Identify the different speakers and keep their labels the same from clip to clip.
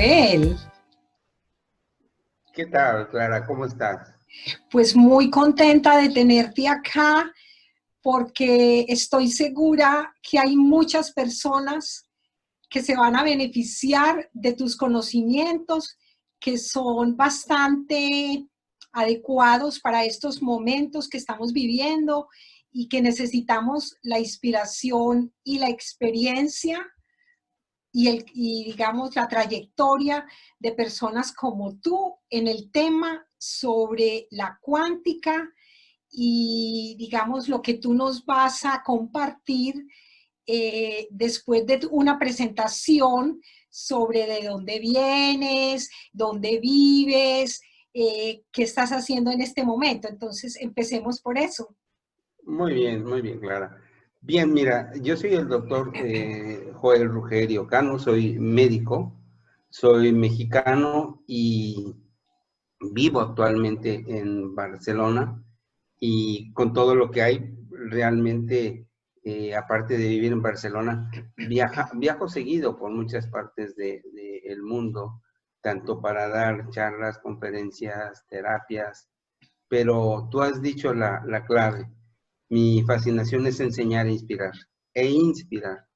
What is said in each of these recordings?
Speaker 1: Joel.
Speaker 2: ¿Qué tal, Clara? ¿Cómo estás?
Speaker 1: Pues muy contenta de tenerte acá porque estoy segura que hay muchas personas que se van a beneficiar de tus conocimientos, que son bastante adecuados para estos momentos que estamos viviendo y que necesitamos la inspiración y la experiencia y digamos la trayectoria de personas como tú en el tema sobre la cuántica y digamos lo que tú nos vas a compartir después de una presentación sobre de dónde vienes, dónde vives, qué estás haciendo en este momento. Entonces, empecemos por eso.
Speaker 2: Muy bien, Clara. Bien, mira, yo soy el doctor Joel Rugerio Cano, soy médico, soy mexicano y vivo actualmente en Barcelona y con todo lo que hay, realmente, aparte de vivir en Barcelona, viajo seguido por muchas partes del mundo, tanto para dar charlas, conferencias, terapias, pero tú has dicho la clave. Mi fascinación es enseñar e inspirar.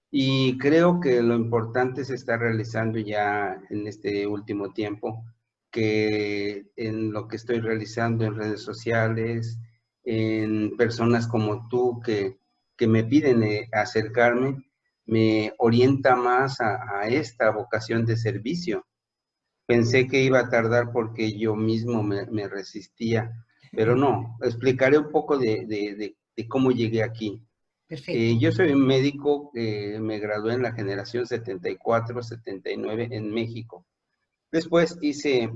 Speaker 2: Y creo que lo importante se está realizando ya en este último tiempo, que en lo que estoy realizando en redes sociales, en personas como tú que me piden acercarme, me orienta más a esta vocación de servicio. Pensé que iba a tardar porque yo mismo me resistía, pero no, explicaré un poco de cómo llegué aquí.
Speaker 1: Perfecto.
Speaker 2: Yo soy un médico que me gradué en la generación 74, 79 en México. Después hice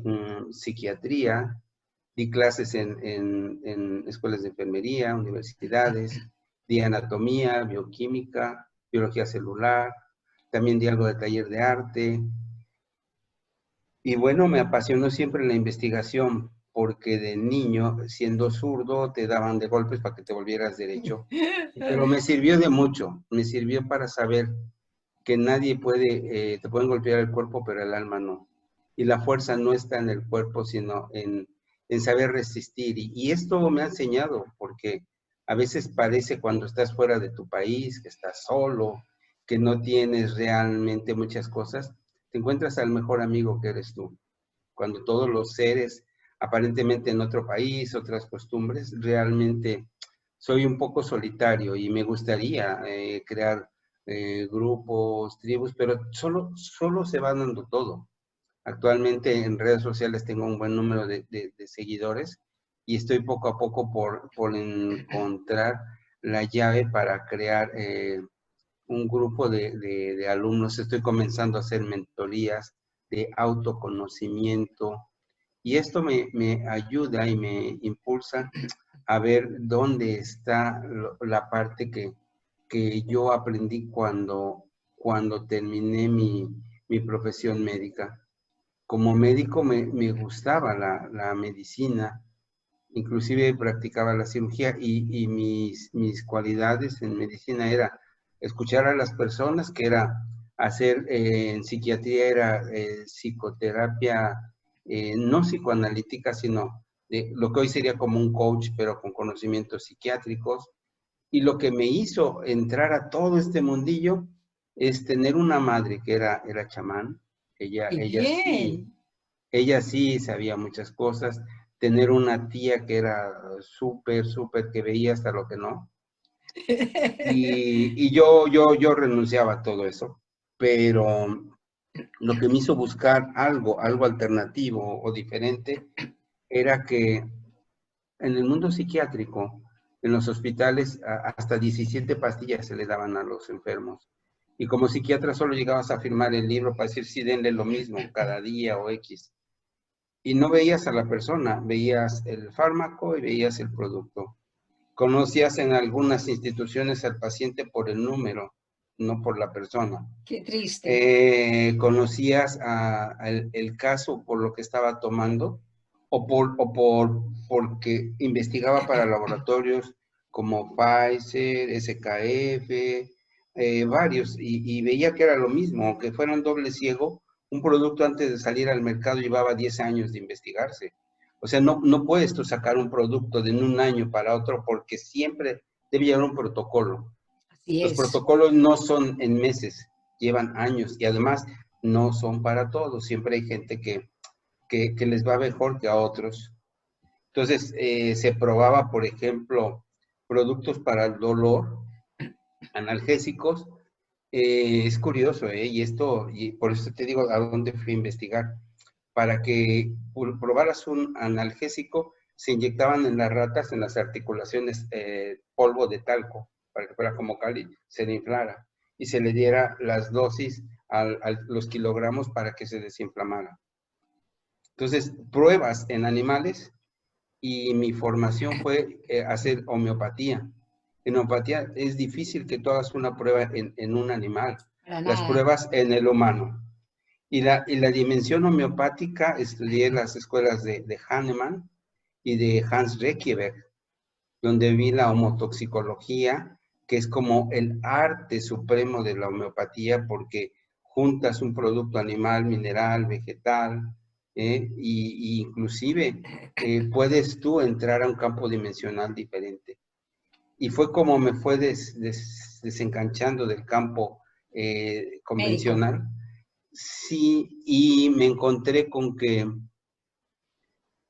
Speaker 2: psiquiatría, di clases en escuelas de enfermería, universidades, di anatomía, bioquímica, biología celular, también di algo de taller de arte, y bueno, me apasionó siempre la investigación, porque de niño, siendo zurdo, te daban de golpes para que te volvieras derecho. Pero me sirvió de mucho, me sirvió para saber que nadie puede, te pueden golpear el cuerpo, pero el alma no. Y la fuerza no está en el cuerpo, sino en saber resistir. Y esto me ha enseñado, porque a veces parece cuando estás fuera de tu país, que estás solo, que no tienes realmente muchas cosas, te encuentras al mejor amigo que eres tú. Cuando todos los seres, aparentemente en otro país, otras costumbres, realmente soy un poco solitario y me gustaría crear grupos, tribus, pero solo se va dando todo. Actualmente en redes sociales tengo un buen número de seguidores y estoy poco a poco por encontrar la llave para crear un grupo de alumnos. Estoy comenzando a hacer mentorías de autoconocimiento y esto me ayuda y me impulsa a ver dónde está la parte que yo aprendí cuando terminé mi profesión médica. Como médico me gustaba la medicina, inclusive practicaba la cirugía y mis cualidades en medicina era escuchar a las personas, que era hacer, en psiquiatría era psicoterapia, no psicoanalítica, sino de lo que hoy sería como un coach, pero con conocimientos psiquiátricos. Y lo que me hizo entrar a todo este mundillo es tener una madre que era chamán. Ella,
Speaker 1: ¡Qué
Speaker 2: ella sí,
Speaker 1: bien!
Speaker 2: ella sí sabía muchas cosas, tener una tía que era súper, que veía hasta lo que no. Y yo renunciaba a todo eso, pero lo que me hizo buscar algo alternativo o diferente, era que en el mundo psiquiátrico, en los hospitales, hasta 17 pastillas se le daban a los enfermos. Y como psiquiatra solo llegabas a firmar el libro para decir, sí, denle lo mismo cada día o X. Y no veías a la persona, veías el fármaco y veías el producto. Conocías en algunas instituciones al paciente por el número, no por la persona.
Speaker 1: ¡Qué triste!
Speaker 2: Conocías el caso por lo que estaba tomando porque investigaba para laboratorios como Pfizer, SKF, varios, y veía que era lo mismo, aunque fuera un doble ciego, un producto antes de salir al mercado llevaba 10 años de investigarse. O sea, no puedes tú sacar un producto de un año para otro porque siempre debe llevar un protocolo.
Speaker 1: Así
Speaker 2: Los
Speaker 1: es.
Speaker 2: protocolos no son en meses, llevan años y además no son para todos. Siempre hay gente que les va mejor que a otros. Entonces, se probaba, por ejemplo, productos para el dolor, analgésicos. Es curioso, y por eso te digo a dónde fui a investigar. Para que probaras un analgésico, se inyectaban en las ratas, en las articulaciones, polvo de talco, para que fuera como cali, se le inflara, y se le diera las dosis a los kilogramos para que se desinflamara. Entonces, pruebas en animales, y mi formación fue hacer homeopatía. En homeopatía es difícil que tú hagas una prueba en un animal,
Speaker 1: Para
Speaker 2: las
Speaker 1: nada.
Speaker 2: pruebas en el humano. Y la dimensión homeopática, estudié en las escuelas de Hahnemann y de Hans Reichenbach, donde vi la homotoxicología, que es como el arte supremo de la homeopatía, porque juntas un producto animal, mineral, vegetal, y inclusive puedes tú entrar a un campo dimensional diferente. Y fue como me fue desenganchando del campo
Speaker 1: Médico.
Speaker 2: convencional. Sí, y me encontré con que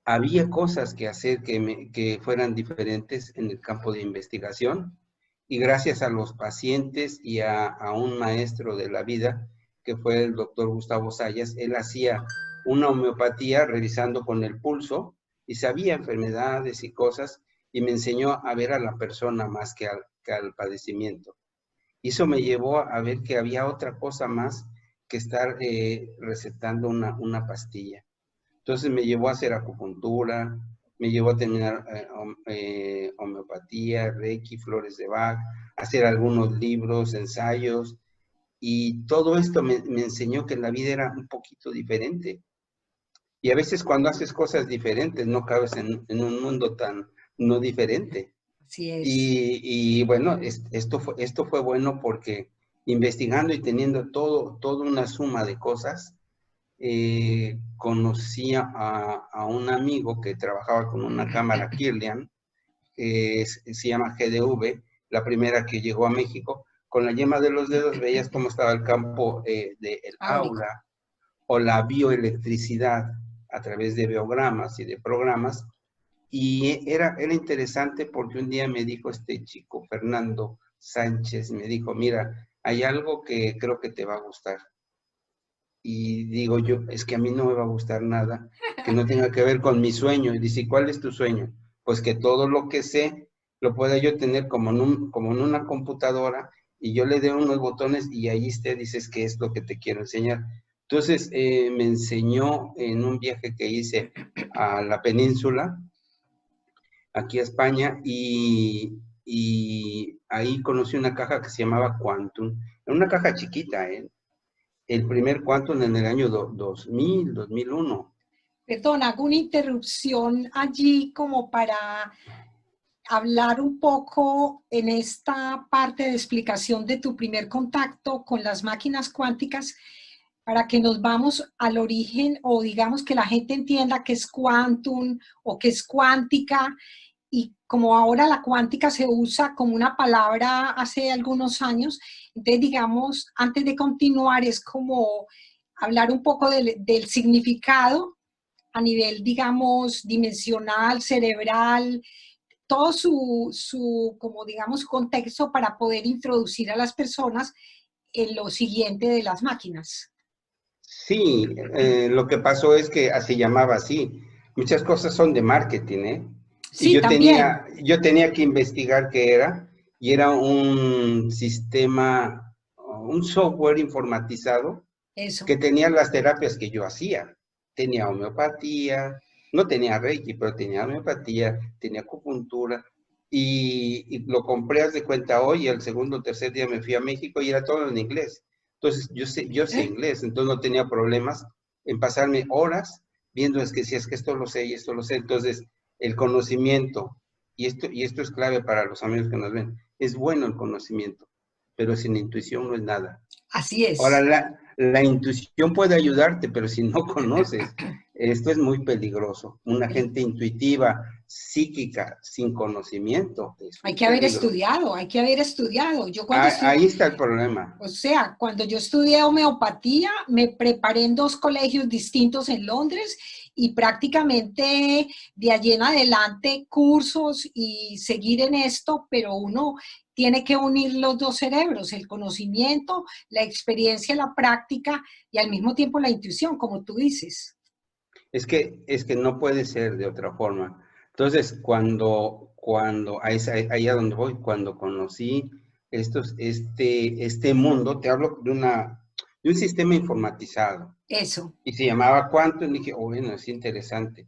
Speaker 2: había cosas que hacer que fueran diferentes en el campo de investigación, y gracias a los pacientes y a un maestro de la vida, que fue el doctor Gustavo Sayas, él hacía una homeopatía revisando con el pulso y sabía enfermedades y cosas, y me enseñó a ver a la persona más que al padecimiento. Y eso me llevó a ver que había otra cosa más que estar recetando una pastilla. Entonces me llevó a hacer acupuntura, me llevó a terminar homeopatía, Reiki, flores de Bach, hacer algunos libros, ensayos, y todo esto me enseñó que la vida era un poquito diferente. Y a veces cuando haces cosas diferentes no cabes en un mundo tan no diferente.
Speaker 1: Así es.
Speaker 2: Y bueno, esto fue bueno porque investigando y teniendo toda una suma de cosas, conocí a un amigo que trabajaba con una cámara Kirlian, que se llama GDV, la primera que llegó a México. Con la yema de los dedos veías cómo estaba el campo del
Speaker 1: Áurico.
Speaker 2: aura o la bioelectricidad a través de biogramas y de programas. Y era interesante porque un día me dijo este chico, Fernando Sánchez, me dijo, mira, hay algo que creo que te va a gustar. Y digo yo, es que a mí no me va a gustar nada que no tenga que ver con mi sueño. Y dice, ¿cuál es tu sueño? Pues que todo lo que sé lo pueda yo tener como en una computadora, y yo le dé unos botones y ahí esté, dices que es lo que te quiero enseñar. Entonces me enseñó en un viaje que hice a la península, aquí a España, y ahí conocí una caja que se llamaba Quantum. Era una caja chiquita, el primer Quantum en el año 2000, 2001.
Speaker 1: Perdón, hago una interrupción allí como para hablar un poco en esta parte de explicación de tu primer contacto con las máquinas cuánticas, para que nos vamos al origen, o digamos que la gente entienda qué es quantum o qué es cuántica. Y como ahora la cuántica se usa como una palabra hace algunos años, entonces digamos, antes de continuar, es como hablar un poco del significado a nivel, digamos, dimensional, cerebral, todo como digamos, contexto, para poder introducir a las personas en lo siguiente de las máquinas.
Speaker 2: Sí, lo que pasó es que así llamaba así. Muchas cosas son de marketing, ¿eh? Y
Speaker 1: Sí,
Speaker 2: yo
Speaker 1: también,
Speaker 2: tenía que investigar qué era, y era un sistema, un software informatizado
Speaker 1: eso.
Speaker 2: que tenía las terapias que yo hacía. Tenía homeopatía, no tenía Reiki, pero tenía homeopatía, tenía acupuntura, y lo compré, haz de cuenta, hoy, y el segundo o tercer día me fui a México y era todo en inglés. Entonces, yo sé inglés, entonces no tenía problemas en pasarme horas viendo, es que si es que esto lo sé y esto lo sé. Entonces, el conocimiento, y esto es clave para los amigos que nos ven, es bueno el conocimiento, pero sin intuición no es nada.
Speaker 1: Así
Speaker 2: Ahora,
Speaker 1: es.
Speaker 2: La intuición puede ayudarte, pero si no conoces, esto es muy peligroso. Una gente intuitiva, psíquica, sin conocimiento, es
Speaker 1: Hay
Speaker 2: un
Speaker 1: que haber
Speaker 2: peligro.
Speaker 1: estudiado, hay que haber estudiado. Yo cuando
Speaker 2: Ahí
Speaker 1: estuve,
Speaker 2: está el problema.
Speaker 1: o sea, cuando yo estudié homeopatía, me preparé en 2 colegios distintos en Londres y prácticamente de allí en adelante cursos y seguir en esto, pero uno tiene que unir los 2 cerebros, el conocimiento, la experiencia, la práctica y al mismo tiempo la intuición, como tú dices.
Speaker 2: Es que no puede ser de otra forma. Entonces, ahí a donde voy, cuando conocí este mundo, te hablo de un sistema informatizado,
Speaker 1: Eso.
Speaker 2: y se llamaba Quantum, y dije, oh, bueno, es interesante.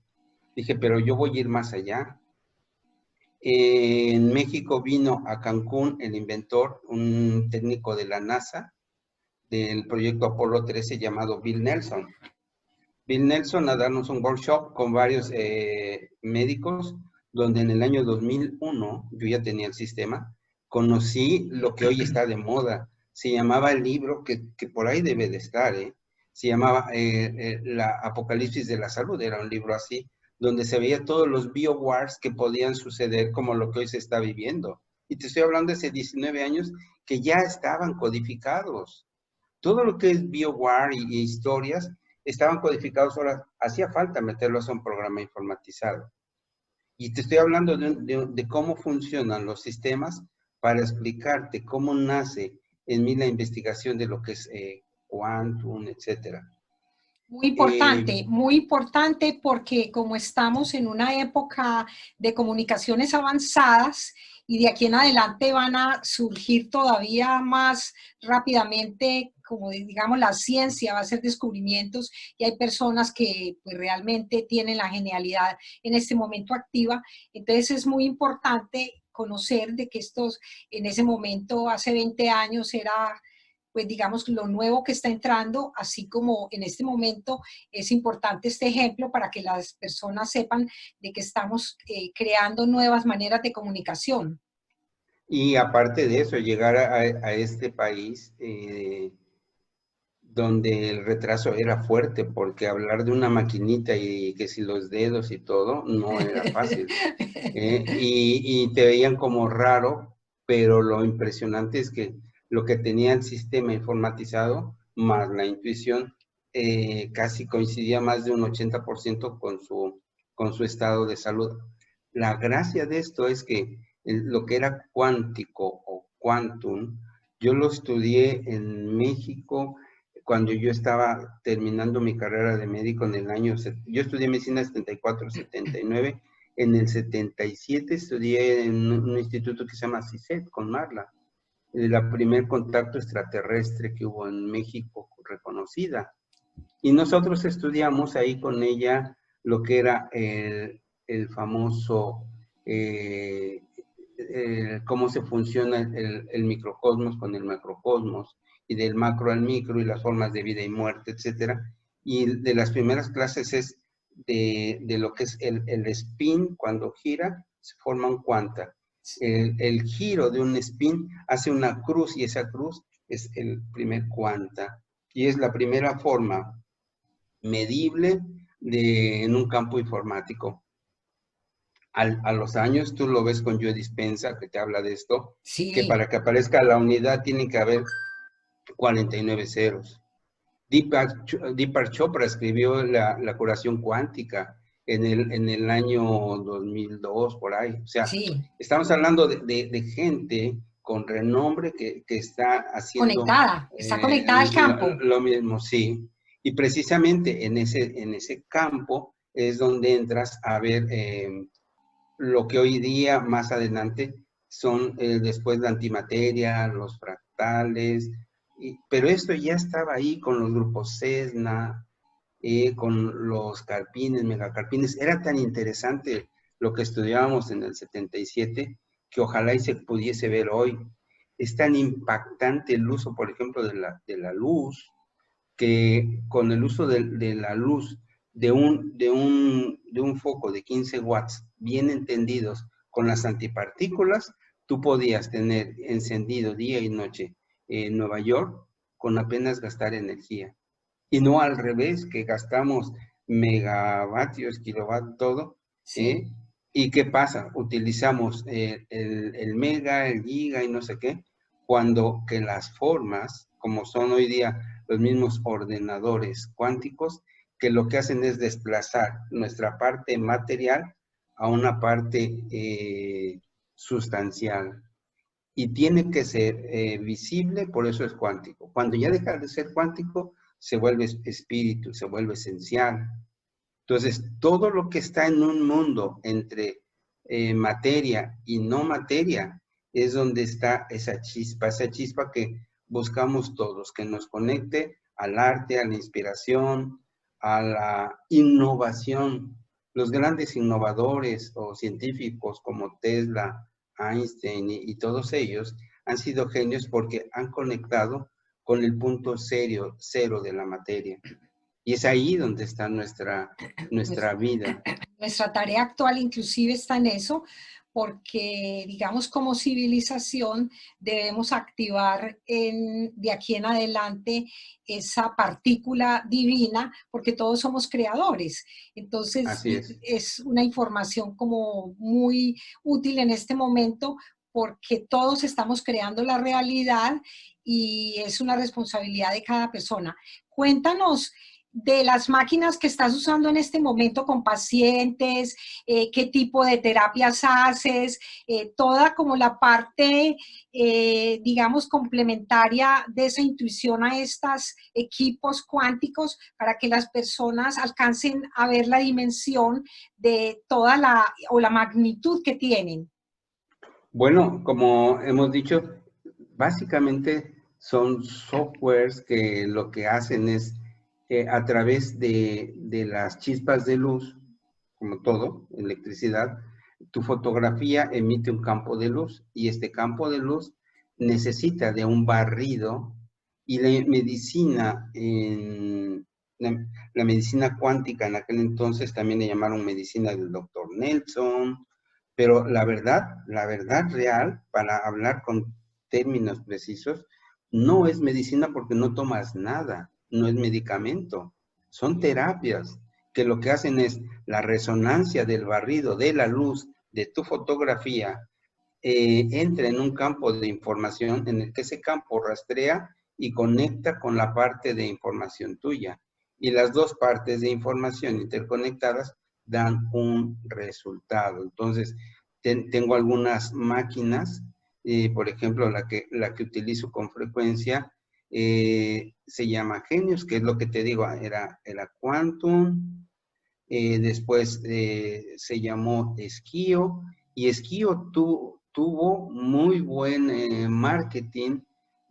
Speaker 2: Dije, pero yo voy a ir más allá. En México vino a Cancún el inventor, un técnico de la NASA, del proyecto Apolo 13 llamado Bill Nelson. Bill Nelson a darnos un workshop con varios médicos, donde en el año 2001, yo ya tenía el sistema, conocí lo que hoy está de moda. Se llamaba el libro, que por ahí debe de estar, se llamaba La Apocalipsis de la Salud, era un libro así, donde se veía todos los biowars que podían suceder como lo que hoy se está viviendo. Y te estoy hablando de hace 19 años que ya estaban codificados. Todo lo que es BioWare y historias estaban codificados, ahora hacía falta meterlos a un programa informatizado. Y te estoy hablando de cómo funcionan los sistemas para explicarte cómo nace en mí la investigación de lo que es quantum, etcétera.
Speaker 1: Muy importante porque como estamos en una época de comunicaciones avanzadas y de aquí en adelante van a surgir todavía más rápidamente, como digamos, la ciencia va a hacer descubrimientos y hay personas que pues, realmente tienen la genialidad en este momento activa. Entonces es muy importante conocer de que estos, en ese momento, hace 20 años, era pues digamos, lo nuevo que está entrando, así como en este momento es importante este ejemplo para que las personas sepan de que estamos creando nuevas maneras de comunicación.
Speaker 2: Y aparte de eso, llegar a este país donde el retraso era fuerte, porque hablar de una maquinita y que si los dedos y todo, no era fácil. Y te veían como raro, pero lo impresionante es que lo que tenía el sistema informatizado, más la intuición, casi coincidía más de un 80% con su estado de salud. La gracia de esto es que lo que era cuántico o quantum, yo lo estudié en México cuando yo estaba terminando mi carrera de médico en el año, yo estudié medicina 74, 79, en el 77 estudié en un instituto que se llama CICET con Marla, la primer contacto extraterrestre que hubo en México reconocida. Y nosotros estudiamos ahí con ella lo que era el famoso, cómo se funciona el microcosmos con el macrocosmos, y del macro al micro, y las formas de vida y muerte, etcétera. Y de las primeras clases es de lo que es el spin, cuando gira, se forma un cuanta. El giro de un spin hace una cruz, y esa cruz es el primer cuanta. Y es la primera forma medible en un campo informático. A los años, tú lo ves con Joe Dispenza, que te habla de esto, que
Speaker 1: Sí,
Speaker 2: para que aparezca la unidad tiene que haber 49 ceros. Deepak Chopra escribió la curación cuántica en el año 2002, por ahí. O sea,
Speaker 1: sí,
Speaker 2: estamos hablando de gente con renombre que está haciendo
Speaker 1: conectada, está conectada al campo.
Speaker 2: lo mismo, sí. Y precisamente en ese campo es donde entras a ver lo que hoy día, más adelante, son después la antimateria, los fractales, pero esto ya estaba ahí con los grupos CESNA, con los carpines, megacarpines. Era tan interesante lo que estudiábamos en el 77 que ojalá y se pudiese ver hoy. Es tan impactante el uso, por ejemplo, de la luz, que con el uso de la luz de un foco de 15 watts bien entendidos con las antipartículas, tú podías tener encendido día y noche en Nueva York con apenas gastar energía. Y no al revés, que gastamos megavatios, kilovatios, todo.
Speaker 1: Sí.
Speaker 2: ¿Y qué pasa? Utilizamos el mega, el giga y no sé qué, cuando que las formas, como son hoy día los mismos ordenadores cuánticos, que lo que hacen es desplazar nuestra parte material a una parte sustancial. Y tiene que ser visible, por eso es cuántico. Cuando ya deja de ser cuántico, se vuelve espíritu, se vuelve esencial. Entonces, todo lo que está en un mundo entre materia y no materia, es donde está esa chispa que buscamos todos, que nos conecte al arte, a la inspiración, a la innovación. Los grandes innovadores o científicos como Tesla, Einstein y todos ellos han sido genios porque han conectado con el punto cero de la materia. Y es ahí donde está nuestra vida.
Speaker 1: Nuestra tarea actual inclusive está en eso, porque digamos como civilización debemos activar de aquí en adelante esa partícula divina, porque todos somos creadores. Entonces
Speaker 2: Así es.
Speaker 1: es una información como muy útil en este momento, porque todos estamos creando la realidad y es una responsabilidad de cada persona. Cuéntanos de las máquinas que estás usando en este momento con pacientes, qué tipo de terapias haces, toda como la parte, digamos, complementaria de esa intuición a estos equipos cuánticos para que las personas alcancen a ver la dimensión de toda la magnitud que tienen.
Speaker 2: Bueno, como hemos dicho, básicamente son softwares que lo que hacen es a través de las chispas de luz, como todo, electricidad, tu fotografía emite un campo de luz y este campo de luz necesita de un barrido y la medicina, la medicina cuántica en aquel entonces también le llamaron medicina del doctor Nelson, pero la verdad real, para hablar con términos precisos, no es medicina porque no tomas nada, no es medicamento, son terapias que lo que hacen es la resonancia del barrido de la luz de tu fotografía, entra en un campo de información en el que ese campo rastrea y conecta con la parte de información tuya. Y las dos partes de información interconectadas dan un resultado. Entonces, tengo algunas máquinas, por ejemplo, la que utilizo con frecuencia, se llama Genius, que es lo que te digo, era Quantum, después se llamó Esquio, y Esquio tuvo muy buen marketing,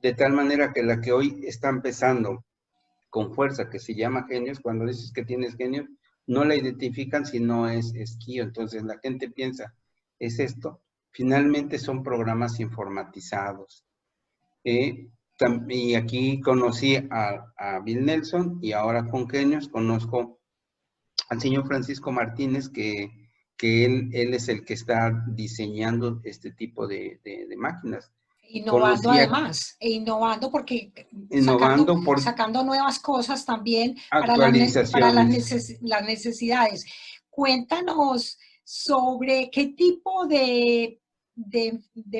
Speaker 2: de tal manera que la que hoy está empezando con fuerza, que se llama Genius, cuando dices que tienes Genius, no la identifican si no es Esquio, entonces la gente piensa, ¿es esto? Finalmente son programas informatizados. Y aquí conocí a Bill Nelson y ahora con Genius conozco al señor Francisco Martínez, que él es el que está diseñando este tipo de máquinas.
Speaker 1: Innovando además, innovando porque sacando nuevas cosas también para
Speaker 2: actualizaciones.
Speaker 1: las necesidades. Cuéntanos sobre qué tipo de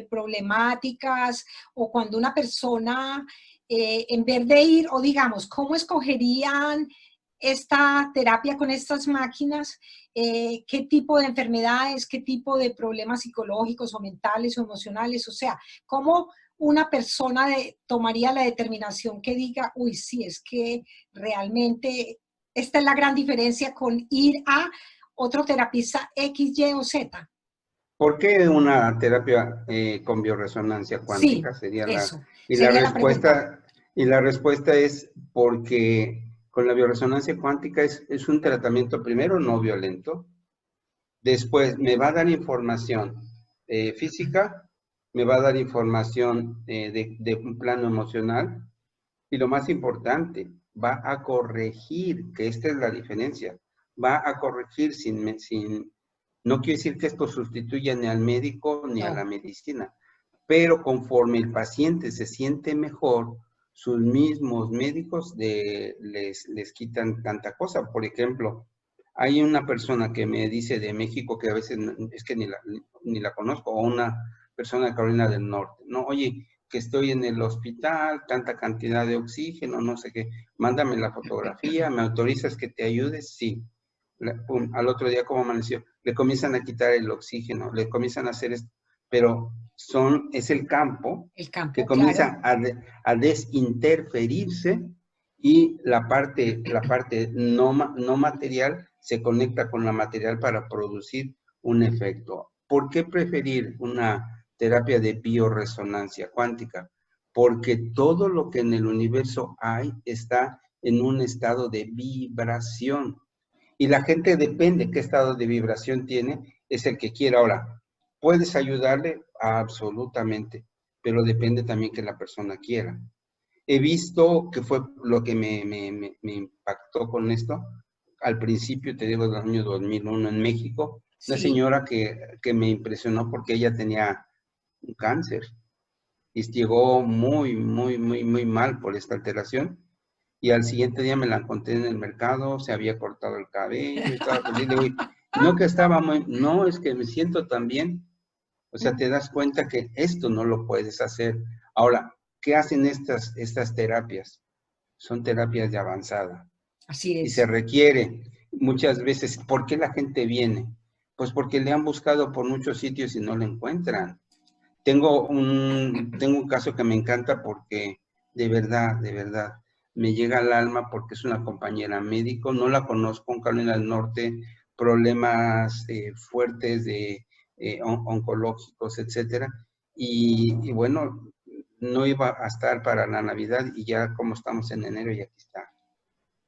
Speaker 1: problemáticas o cuando una persona, en vez de ir, o digamos, ¿cómo escogerían esta terapia con estas máquinas? ¿Qué tipo de enfermedades, qué tipo de problemas psicológicos o mentales o emocionales? O sea, ¿cómo una persona tomaría la determinación que diga, uy, sí, es que realmente esta es la gran diferencia con ir a otro terapista X, Y o Z?
Speaker 2: ¿Por qué una terapia con bioresonancia cuántica?
Speaker 1: Sí,
Speaker 2: Sería
Speaker 1: eso
Speaker 2: la
Speaker 1: sería la pregunta.
Speaker 2: respuesta. Y la respuesta es porque con la bioresonancia cuántica es un tratamiento primero no violento, después me va a dar información física, me va a dar información de un plano emocional y lo más importante, va a corregir, que esta es la diferencia, va a corregir no quiere decir que esto sustituya ni al médico ni a la medicina, pero conforme el paciente se siente mejor, sus mismos médicos les quitan tanta cosa. Por ejemplo, hay una persona que me dice de México que a veces es que ni la conozco, o una persona de Carolina del Norte, no, oye, que estoy en el hospital, tanta cantidad de oxígeno, no sé qué, mándame la fotografía, ¿me autorizas que te ayudes? Sí. Pum, al otro día, como amaneció, le comienzan a quitar el oxígeno, le comienzan a hacer esto, pero es el campo que
Speaker 1: claro.
Speaker 2: comienza a desinterferirse y la parte no material se conecta con la material para producir un efecto. ¿Por qué preferir una terapia de bioresonancia cuántica? Porque todo lo que en el universo hay está en un estado de vibración. Y la gente depende qué estado de vibración tiene, es el que quiera. Ahora, puedes ayudarle absolutamente, pero depende también que la persona quiera. He visto que fue lo que me impactó con esto. Al principio, te digo, del año 2001 en México, una
Speaker 1: Sí.
Speaker 2: señora que me impresionó porque ella tenía un cáncer y llegó muy, muy, muy, muy mal por esta alteración. Y al siguiente día me la encontré en el mercado, se había cortado el cabello, estaba feliz, le digo, no que estaba muy, no, es que me siento tan bien. O sea, te das cuenta que esto no lo puedes hacer. Ahora, ¿qué hacen estas terapias? Son terapias de avanzada.
Speaker 1: Así
Speaker 2: Y se
Speaker 1: es.
Speaker 2: requiere muchas veces, ¿por qué la gente viene? Pues porque le han buscado por muchos sitios y no la encuentran. Tengo un caso que me encanta porque de verdad, me llega al alma porque es una compañera médico, no la conozco, en Carolina del Norte, problemas fuertes de oncológicos, etcétera, y bueno, no iba a estar para la Navidad y ya como estamos en enero y aquí está.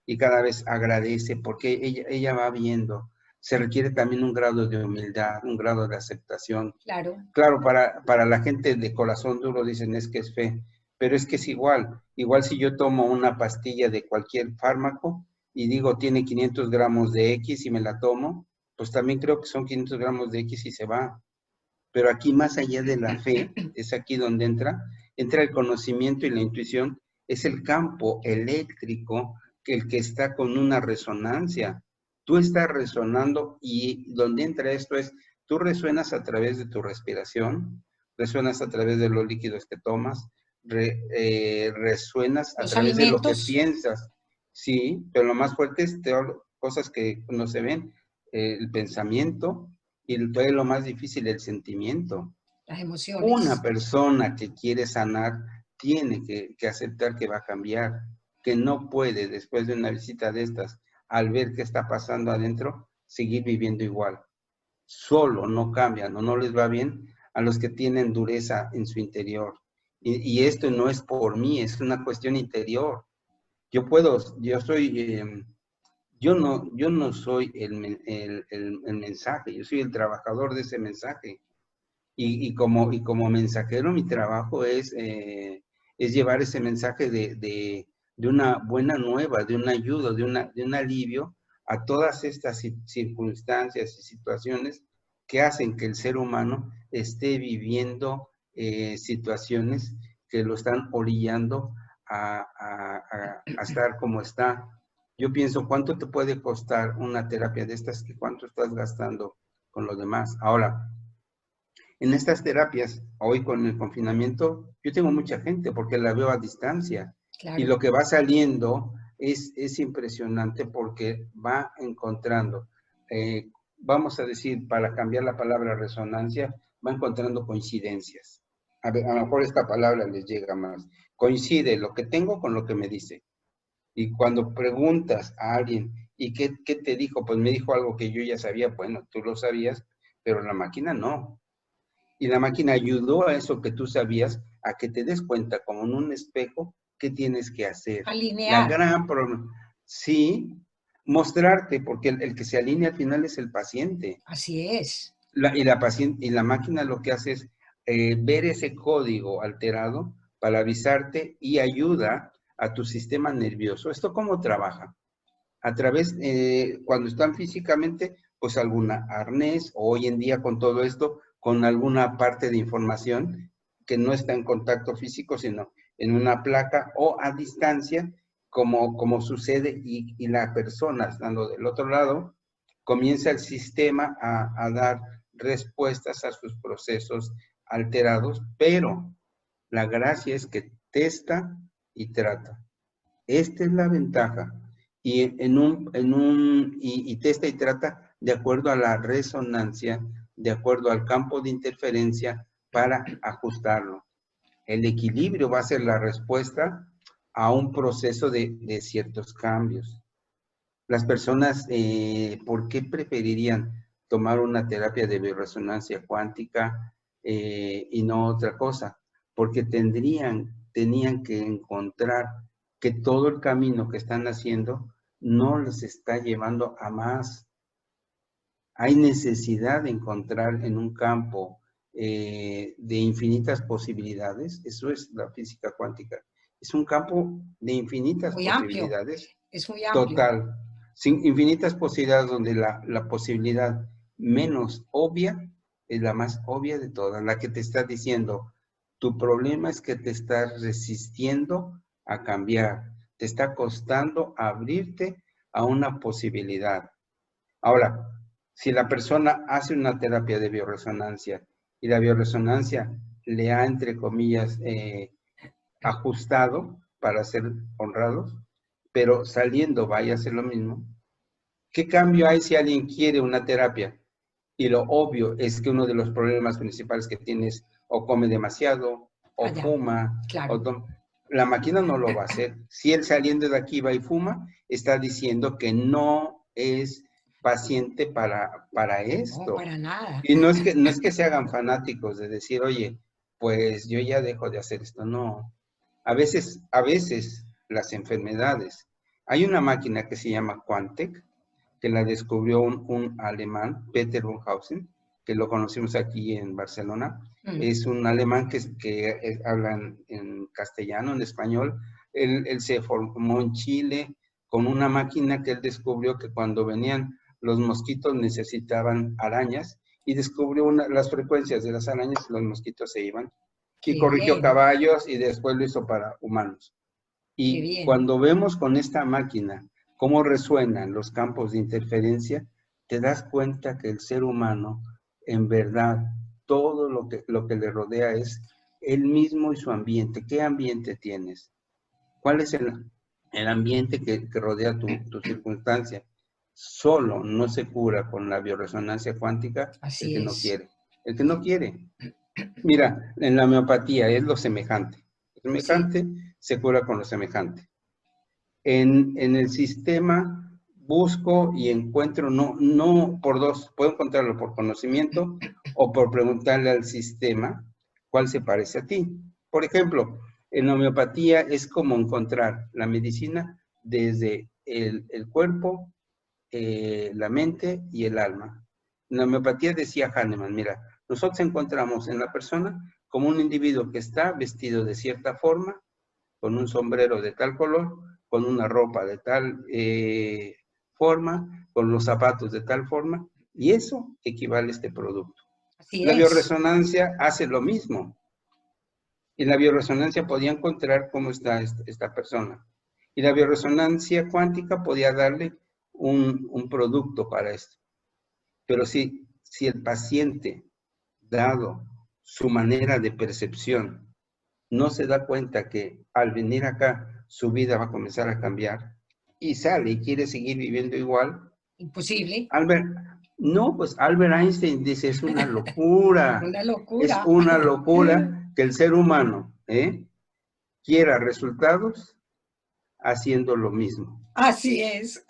Speaker 2: Y cada vez agradece porque ella va viendo, se requiere también un grado de humildad, un grado de aceptación.
Speaker 1: Claro.
Speaker 2: Claro, para la gente de corazón duro dicen es que es fe, pero es que es igual si yo tomo una pastilla de cualquier fármaco y digo tiene 500 gramos de X y me la tomo, pues también creo que son 500 gramos de X y se va. Pero aquí más allá de la fe, es aquí donde entra el conocimiento y la intuición, es el campo eléctrico el que está con una resonancia. Tú estás resonando y donde entra esto es, tú resuenas a través de tu respiración, resuenas a través de los líquidos que tomas, resuenas a
Speaker 1: Los
Speaker 2: través de lo que
Speaker 1: alimentos.
Speaker 2: piensas, sí, pero lo más fuerte es cosas que no se ven, el pensamiento, y todavía lo más difícil, el sentimiento.
Speaker 1: Las
Speaker 2: Una
Speaker 1: emociones.
Speaker 2: persona que quiere sanar tiene que aceptar que va a cambiar, que no puede después de una visita de estas, al ver qué está pasando adentro, seguir viviendo igual. Solo no cambian o no les va bien a los que tienen dureza en su interior. Y esto no es por mí, es una cuestión interior. Yo no soy el mensaje, yo soy el trabajador de ese mensaje. Y como mensajero, mi trabajo es llevar ese mensaje de una buena nueva, de una ayuda, de un alivio a todas estas circunstancias y situaciones que hacen que el ser humano esté viviendo situaciones que lo están orillando a estar como está. Yo pienso, ¿cuánto te puede costar una terapia de estas y cuánto estás gastando con los demás? Ahora, en estas terapias, hoy con el confinamiento, yo tengo mucha gente porque la veo a distancia. Y
Speaker 1: Claro.
Speaker 2: lo que va saliendo es impresionante porque va encontrando, vamos a decir, para cambiar la palabra resonancia, va encontrando coincidencias. A lo mejor esta palabra les llega más. Coincide lo que tengo con lo que me dice. Y cuando preguntas a alguien, ¿y qué te dijo? Pues me dijo algo que yo ya sabía. Bueno, tú lo sabías, pero la máquina no. Y la máquina ayudó a eso que tú sabías, a que te des cuenta como en un espejo qué tienes que hacer. La
Speaker 1: Alinear.
Speaker 2: gran problema, sí, mostrarte, porque el que se alinea al final es el paciente.
Speaker 1: Así es.
Speaker 2: Y la máquina lo que hace es ver ese código alterado para avisarte y ayuda a tu sistema nervioso. ¿Esto cómo trabaja? A través, cuando están físicamente, pues alguna arnés, o hoy en día con todo esto, con alguna parte de información que no está en contacto físico, sino en una placa o a distancia, como sucede, y la persona estando del otro lado, comienza el sistema a dar respuestas a sus procesos alterados, pero la gracia es que testa y trata. Esta es la ventaja. Y y testa y trata de acuerdo a la resonancia, de acuerdo al campo de interferencia para ajustarlo. El equilibrio va a ser la respuesta a un proceso de ciertos cambios. Las personas, ¿por qué preferirían tomar una terapia de bioresonancia cuántica y no otra cosa? Porque tenían que encontrar que todo el camino que están haciendo no les está llevando a más. Hay necesidad de encontrar en un campo de infinitas posibilidades. Eso es la física cuántica. Es un campo de infinitas
Speaker 1: Muy
Speaker 2: posibilidades.
Speaker 1: amplio. Es muy amplio.
Speaker 2: Total. Sin infinitas posibilidades, donde la posibilidad menos obvia es la más obvia de todas, la que te está diciendo, tu problema es que te estás resistiendo a cambiar, te está costando abrirte a una posibilidad. Ahora, si la persona hace una terapia de bioresonancia y la bioresonancia le ha, entre comillas, ajustado para ser honrados, pero saliendo vaya a hacer lo mismo, ¿qué cambio hay si alguien quiere una terapia? Y lo obvio es que uno de los problemas principales que tiene es o come demasiado, o fuma,
Speaker 1: claro.
Speaker 2: la máquina no lo va a hacer. Si él saliendo de aquí va y fuma, está diciendo que no es paciente para esto.
Speaker 1: No, para nada.
Speaker 2: Y no es que se hagan fanáticos de decir, oye, pues yo ya dejo de hacer esto. No. A veces las enfermedades. Hay una máquina que se llama Quantec, que la descubrió un alemán, Peter Wunhausen, que lo conocimos aquí en Barcelona. Es un alemán que habla en castellano, en español. Él se formó en Chile con una máquina que él descubrió que cuando venían los mosquitos necesitaban arañas y descubrió las frecuencias de las arañas y los mosquitos se iban. Y corrigió caballos y después lo hizo para humanos. Y cuando vemos con esta máquina cómo resuenan los campos de interferencia, te das cuenta que el ser humano, en verdad, todo lo que le rodea es él mismo y su ambiente. ¿Qué ambiente tienes? ¿Cuál es el ambiente que rodea tu circunstancia? Solo no se cura con la bioresonancia cuántica el que no quiere. El que no quiere. Mira, en la homeopatía es lo semejante. Lo semejante se cura con lo semejante. En el sistema busco y encuentro, no por dos, puedo encontrarlo por conocimiento o por preguntarle al sistema cuál se parece a ti. Por ejemplo, en homeopatía es como encontrar la medicina desde el cuerpo, la mente y el alma. En la homeopatía decía Hahnemann, mira, nosotros encontramos en la persona como un individuo que está vestido de cierta forma, con un sombrero de tal color, con una ropa de tal forma, con los zapatos de tal forma, y eso equivale a este producto. La bioresonancia hace lo mismo. Y la bioresonancia podía encontrar cómo está esta persona. Y la bioresonancia cuántica podía darle un producto para esto. Pero si el paciente, dado su manera de percepción, no se da cuenta que al venir acá su vida va a comenzar a cambiar y sale y quiere seguir viviendo igual.
Speaker 1: Imposible.
Speaker 2: Pues Albert Einstein dice, es una locura.
Speaker 1: Una locura.
Speaker 2: Es una locura que el ser humano quiera resultados haciendo lo mismo.
Speaker 1: Así es.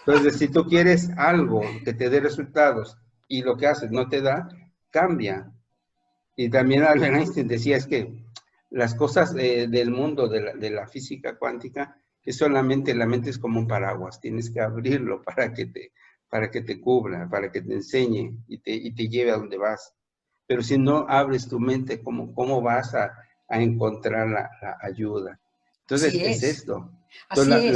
Speaker 2: Entonces, si tú quieres algo que te dé resultados y lo que haces no te da, cambia. Y también Albert Einstein decía es que las cosas del mundo de la física cuántica, que solamente la mente es como un paraguas, tienes que abrirlo para que te cubra, para que te enseñe y te lleve a donde vas. Pero si no abres tu mente, ¿cómo vas a encontrar la ayuda? Entonces, es esto. Entonces,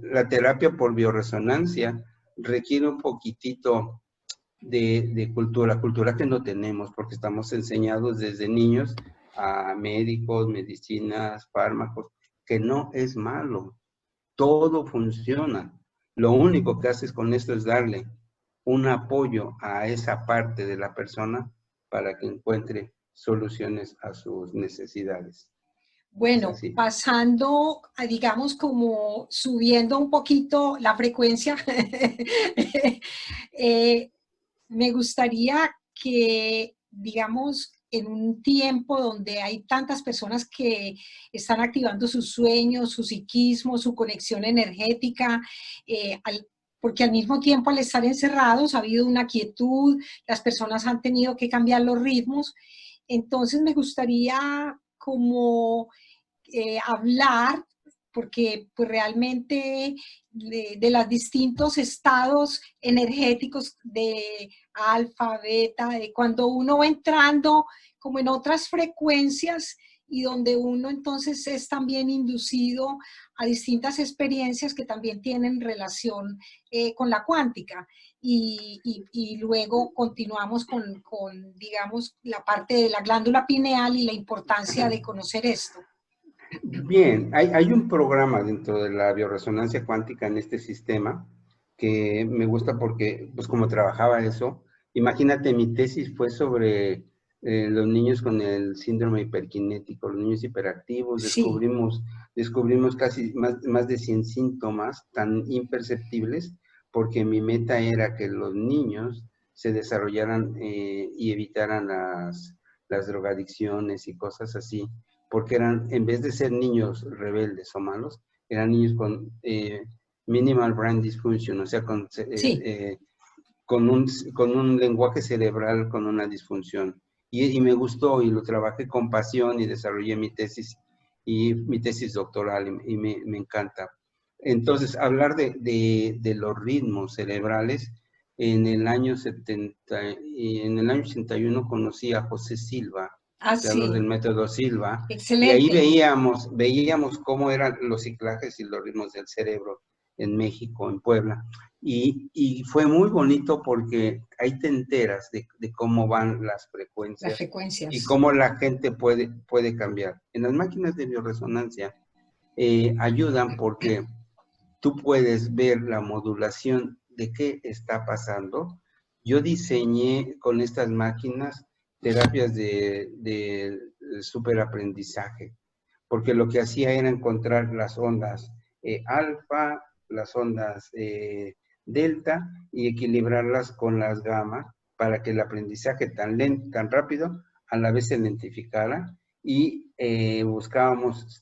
Speaker 2: la terapia por bioresonancia requiere un poquitito de cultura que no tenemos, porque estamos enseñados desde niños a médicos, medicinas, fármacos, que no es malo. Todo funciona. Lo único que haces con esto es darle un apoyo a esa parte de la persona para que encuentre soluciones a sus necesidades. Es
Speaker 1: Bueno,
Speaker 2: así.
Speaker 1: pasando, digamos, como subiendo un poquito la frecuencia, eh, me gustaría que, digamos, en un tiempo donde hay tantas personas que están activando sus sueños, su psiquismo, su conexión energética, porque al mismo tiempo al estar encerrados ha habido una quietud, las personas han tenido que cambiar los ritmos. Entonces me gustaría como hablar, porque pues realmente de los distintos estados energéticos de alfa, beta, de cuando uno va entrando como en otras frecuencias y donde uno entonces es también inducido a distintas experiencias que también tienen relación con la cuántica. Y luego continuamos digamos, la parte de la glándula pineal y la importancia de conocer esto.
Speaker 2: Bien, hay un programa dentro de la bioresonancia cuántica en este sistema que me gusta porque, pues como trabajaba eso, imagínate, mi tesis fue sobre los niños con el síndrome hiperkinético, los niños hiperactivos,
Speaker 1: Sí,
Speaker 2: descubrimos casi más de 100 síntomas tan imperceptibles, porque mi meta era que los niños se desarrollaran y evitaran las drogadicciones y cosas así, porque eran, en vez de ser niños rebeldes o malos, eran niños con minimal brain dysfunction, o sea,
Speaker 1: sí.
Speaker 2: con un lenguaje cerebral con una disfunción. Y me gustó y lo trabajé con pasión y desarrollé mi tesis doctoral y me encanta. Entonces, hablar de los ritmos cerebrales, en el año 81 conocí a José Silva,
Speaker 1: Ah,
Speaker 2: creador del
Speaker 1: sí.
Speaker 2: método Silva, y ahí
Speaker 1: Excelente.
Speaker 2: veíamos cómo eran los ciclajes y los ritmos del cerebro en México, en Puebla. Y fue muy bonito porque ahí te enteras de cómo van las
Speaker 1: Las
Speaker 2: frecuencias y
Speaker 1: frecuencias.
Speaker 2: cómo la gente puede cambiar. En las máquinas de bioresonancia ayudan porque tú puedes ver la modulación de qué está pasando. Yo diseñé con estas máquinas terapias de superaprendizaje, porque lo que hacía era encontrar las ondas alfa, las ondas delta y equilibrarlas con las gamma para que el aprendizaje tan lento, tan rápido, a la vez se lentificara y buscábamos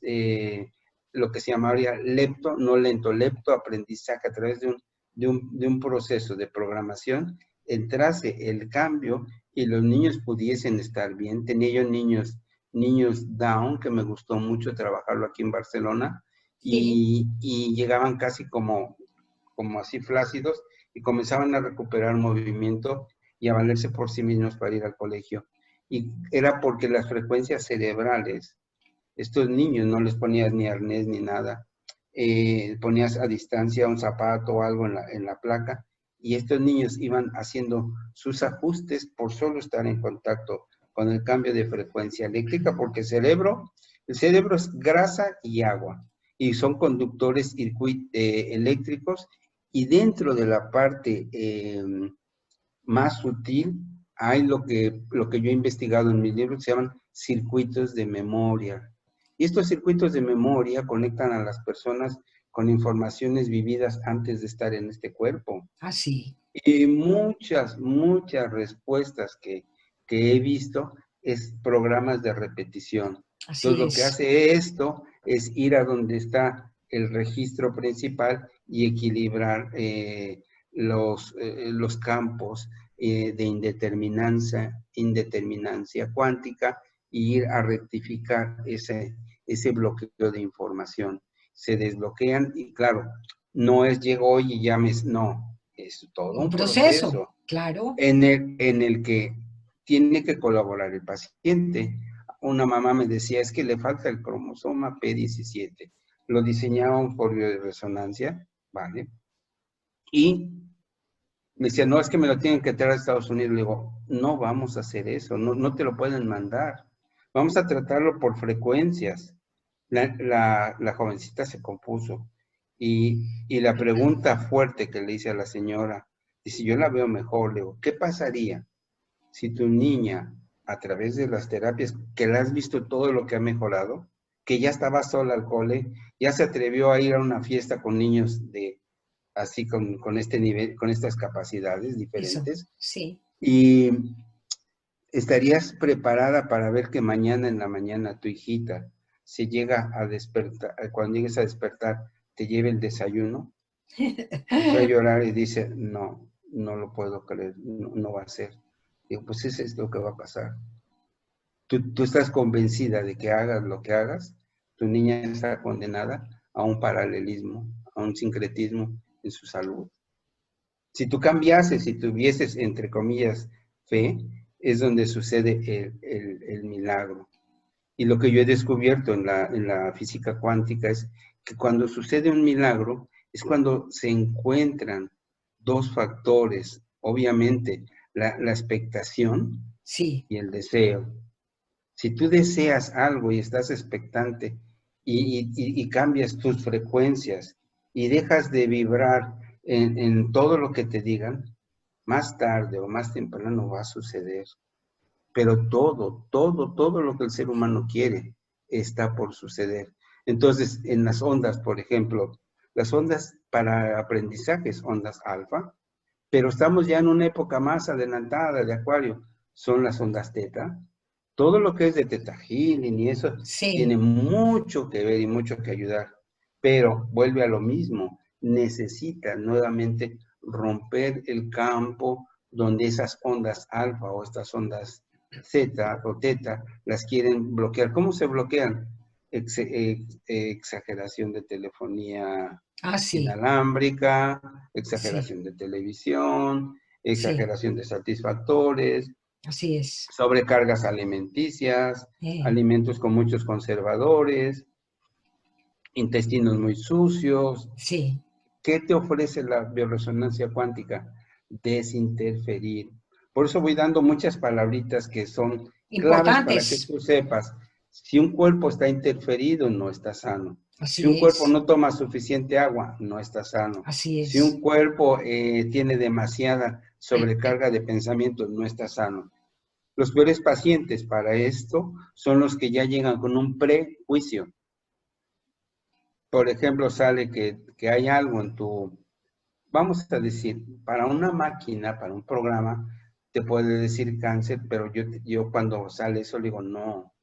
Speaker 2: lo que se llamaría lepto, no lento, lepto aprendizaje a través de un proceso de programación, entrase el cambio y los niños pudiesen estar bien. Tenía yo niños down, que me gustó mucho trabajarlo aquí en Barcelona,
Speaker 1: Sí.
Speaker 2: y llegaban casi como así flácidos y comenzaban a recuperar movimiento y a valerse por sí mismos para ir al colegio. Y era porque las frecuencias cerebrales, estos niños no les ponías ni arnés ni nada, ponías a distancia un zapato o algo en la placa, y estos niños iban haciendo sus ajustes por solo estar en contacto con el cambio de frecuencia eléctrica, porque el cerebro es grasa y agua, y son conductores eléctricos, y dentro de la parte más sutil hay lo que yo he investigado en mis libros, se llaman circuitos de memoria. Y estos circuitos de memoria conectan a las personas con informaciones vividas antes de estar en este cuerpo.
Speaker 1: Ah, sí.
Speaker 2: Y muchas respuestas que he visto es programas de repetición. Entonces,
Speaker 1: Así
Speaker 2: lo que
Speaker 1: es.
Speaker 2: hace esto es ir a donde está el registro principal y equilibrar los campos de indeterminancia cuántica e ir a rectificar ese bloqueo de información. Se desbloquean y claro, no es llego hoy y llames, no, es todo
Speaker 1: Un
Speaker 2: un
Speaker 1: proceso,
Speaker 2: proceso
Speaker 1: claro.
Speaker 2: en el que tiene que colaborar el paciente. Una mamá me decía, es que le falta el cromosoma P17. Lo diseñaban por bioresonancia, ¿vale? Y me decía, no, es que me lo tienen que traer a Estados Unidos. Le digo, no vamos a hacer eso, no te lo pueden mandar. Vamos a tratarlo por frecuencias. La jovencita se compuso y la pregunta fuerte que le hice a la señora, dice, yo la veo mejor, le digo, ¿qué pasaría si tu niña, a través de las terapias, que la has visto todo lo que ha mejorado, que ya estaba sola al cole, ya se atrevió a ir a una fiesta con niños de así con este nivel, con estas capacidades
Speaker 1: Eso,
Speaker 2: diferentes,
Speaker 1: sí.
Speaker 2: y estarías preparada para ver que mañana en la mañana tu hijita se llega a despertar, cuando llegues a despertar, te lleve el desayuno? Empezó a llorar y dice, no, no lo puedo creer, no, no va a ser. Digo, pues eso es lo que va a pasar. Tú estás convencida de que hagas lo que hagas, tu niña está condenada a un paralelismo, a un sincretismo en su salud. Si tú cambiases, si tuvieses, entre comillas, fe, es donde sucede el milagro. Y lo que yo he descubierto en la física cuántica es que cuando sucede un milagro es cuando se encuentran dos factores, obviamente, la expectación
Speaker 1: Sí,
Speaker 2: y el deseo. Si tú deseas algo y estás expectante y cambias tus frecuencias y dejas de vibrar en todo lo que te digan, más tarde o más temprano va a suceder. Pero todo lo que el ser humano quiere está por suceder. Entonces, en las ondas, por ejemplo, las ondas para aprendizajes, ondas alfa, pero estamos ya en una época más adelantada de Acuario, son las ondas teta. Todo lo que es de Theta Healing y eso tiene
Speaker 1: sí.
Speaker 2: mucho que ver y mucho que ayudar, pero vuelve a lo mismo, necesita nuevamente romper el campo donde esas ondas alfa o estas ondas zeta o teta las quieren bloquear. ¿Cómo se bloquean? Exageración de telefonía
Speaker 1: Ah, sí,
Speaker 2: inalámbrica,
Speaker 1: sí,
Speaker 2: exageración de televisión,
Speaker 1: sí,
Speaker 2: exageración de satisfactores,
Speaker 1: así es.
Speaker 2: sobrecargas alimenticias,
Speaker 1: Eh,
Speaker 2: alimentos con muchos conservadores, intestinos muy sucios.
Speaker 1: sí,
Speaker 2: ¿Qué te ofrece la bioresonancia cuántica? Desinterferir. Por eso voy dando muchas palabritas que son claves para que
Speaker 1: importantes.
Speaker 2: tú sepas. Si un cuerpo está interferido, no está sano. Si un
Speaker 1: Así
Speaker 2: cuerpo
Speaker 1: es,
Speaker 2: no toma suficiente agua, no está sano.
Speaker 1: así
Speaker 2: Si un
Speaker 1: es.
Speaker 2: cuerpo tiene demasiada sobrecarga de pensamientos, no está sano. Los peores pacientes para esto son los que ya llegan con un prejuicio. Por ejemplo, sale que hay algo en tu, vamos a decir, para una máquina, para un programa, te puede decir cáncer, pero yo cuando sale eso le digo, no,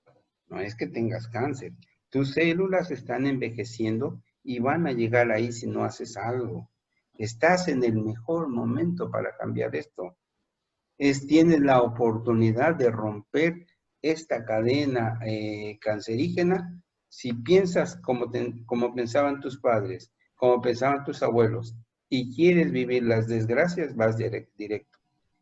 Speaker 2: no es que tengas cáncer. Tus células están envejeciendo y van a llegar ahí si no haces algo. Estás en el mejor momento para cambiar esto. Tienes la oportunidad de romper esta cadena cancerígena si piensas como pensaban tus padres, como pensaban tus abuelos, y quieres vivir las desgracias, vas directo.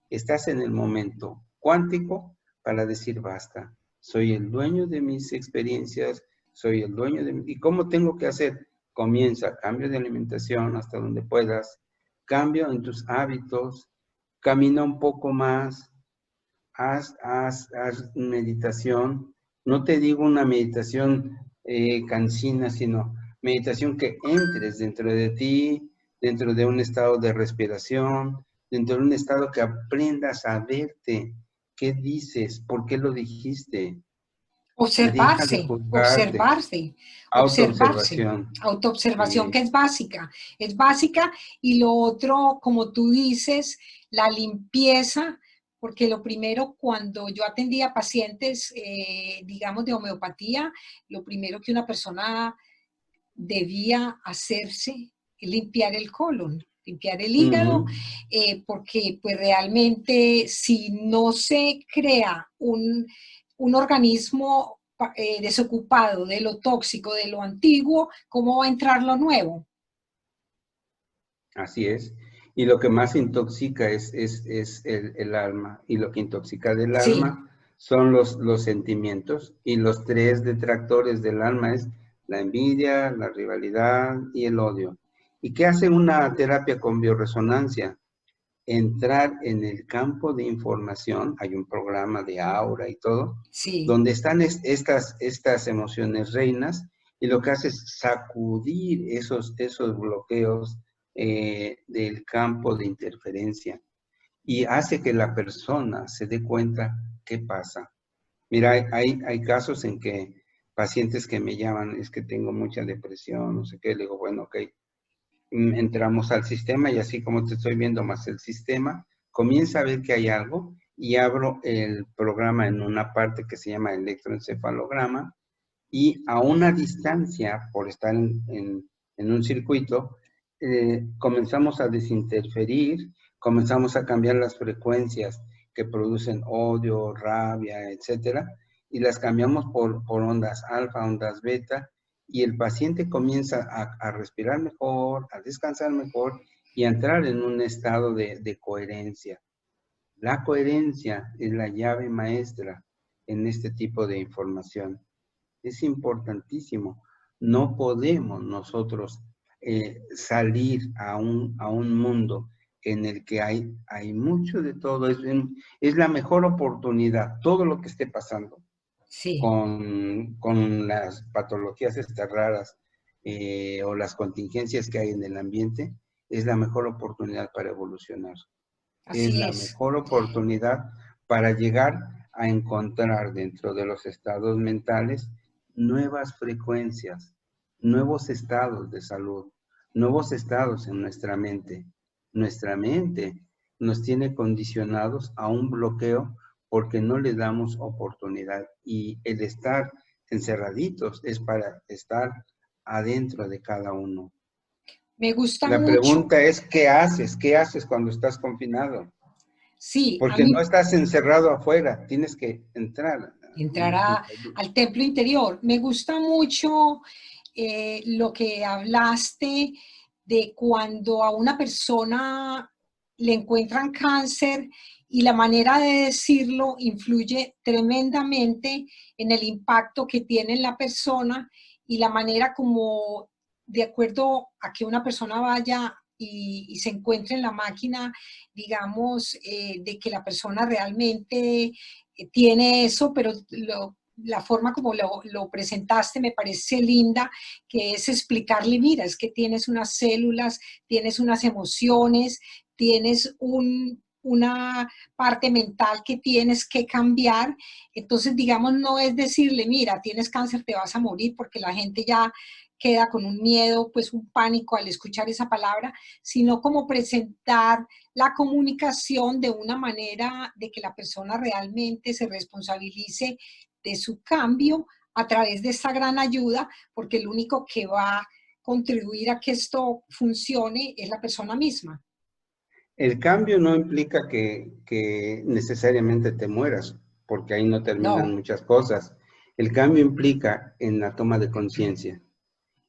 Speaker 2: Estás en el momento cuántico para decir basta. Soy el dueño de mis experiencias, soy el dueño de... ¿Y cómo tengo que hacer? Comienza, cambio de alimentación hasta donde puedas, cambio en tus hábitos, camina un poco más, haz meditación. No te digo una meditación cansina, sino meditación que entres dentro de ti, dentro de un estado de respiración, dentro de un estado que aprendas a verte. ¿Qué dices? ¿Por qué lo dijiste? Deja de
Speaker 1: Observarse,
Speaker 2: juzgarte.
Speaker 1: observarse, observarse.
Speaker 2: Autoobservación.
Speaker 1: Autoobservación
Speaker 2: Sí.
Speaker 1: que es básica y lo otro, como tú dices, la limpieza, porque lo primero cuando yo atendía pacientes, digamos, de homeopatía, lo primero que una persona debía hacerse es limpiar el colon, limpiar el hígado,
Speaker 2: Ujú.
Speaker 1: porque pues realmente si no se crea un organismo desocupado de lo tóxico, de lo antiguo, ¿cómo va a entrar lo nuevo?
Speaker 2: Así es. Y lo que más intoxica es el alma. Y lo que intoxica del
Speaker 1: Sí,
Speaker 2: alma son los sentimientos. Y los tres detractores del alma es la envidia, la rivalidad y el odio. ¿Y qué hace una terapia con bioresonancia? entrar en el campo de información, hay un programa de Aura y todo,
Speaker 1: Sí,
Speaker 2: donde están estas emociones reinas, y lo que hace es sacudir esos bloqueos del campo de interferencia, y hace que la persona se dé cuenta qué pasa. Mira, hay casos en que pacientes que me llaman, es que tengo mucha depresión, no sé qué, le digo, bueno, ok, entramos al sistema y así como te estoy viendo más el sistema, comienza a ver que hay algo y abro el programa en una parte que se llama electroencefalograma, y a una distancia, por estar en un circuito, comenzamos a desinterferir, comenzamos a cambiar las frecuencias que producen odio, rabia, etcétera, y las cambiamos por ondas alfa, ondas beta, y el paciente comienza a respirar mejor, a descansar mejor y a entrar en un estado de coherencia. La coherencia es la llave maestra en este tipo de información. Es importantísimo. No podemos nosotros salir a un mundo en el que hay mucho de todo. Es la mejor oportunidad. Todo lo que esté pasando
Speaker 1: sí,
Speaker 2: con las patologías estas raras o las contingencias que hay en el ambiente, es la mejor oportunidad para evolucionar. Es
Speaker 1: así
Speaker 2: la
Speaker 1: es.
Speaker 2: mejor oportunidad para llegar a encontrar dentro de los estados mentales nuevas frecuencias, nuevos estados de salud, nuevos estados en nuestra mente. Nuestra mente nos tiene condicionados a un bloqueo porque no le damos oportunidad, y el estar encerraditos es para estar adentro de cada uno.
Speaker 1: Me gusta
Speaker 2: La
Speaker 1: mucho,
Speaker 2: pregunta es, ¿qué haces? ¿Qué haces cuando estás confinado?
Speaker 1: sí, a
Speaker 2: Porque no
Speaker 1: mí
Speaker 2: estás encerrado afuera, tienes que entrar
Speaker 1: entrar
Speaker 2: en tu interior.
Speaker 1: al templo interior. Me gusta mucho lo que hablaste de cuando a una persona le encuentran cáncer y la manera de decirlo influye tremendamente en el impacto que tiene en la persona y la manera como, de acuerdo a que una persona vaya y se encuentre en la máquina, digamos, de que la persona realmente tiene eso, pero la forma como lo presentaste me parece linda, que es explicarle, mira, es que tienes unas células, tienes unas emociones, tienes una parte mental que tienes que cambiar. Entonces, digamos, no es decirle, mira, tienes cáncer, te vas a morir, porque la gente ya queda con un miedo, pues un pánico al escuchar esa palabra, sino como presentar la comunicación de una manera de que la persona realmente se responsabilice de su cambio a través de esta gran ayuda, porque el único que va a contribuir a que esto funcione es la persona misma.
Speaker 2: El cambio no implica que necesariamente te mueras, porque ahí no terminan
Speaker 1: No,
Speaker 2: muchas cosas. El cambio implica en la toma de conciencia.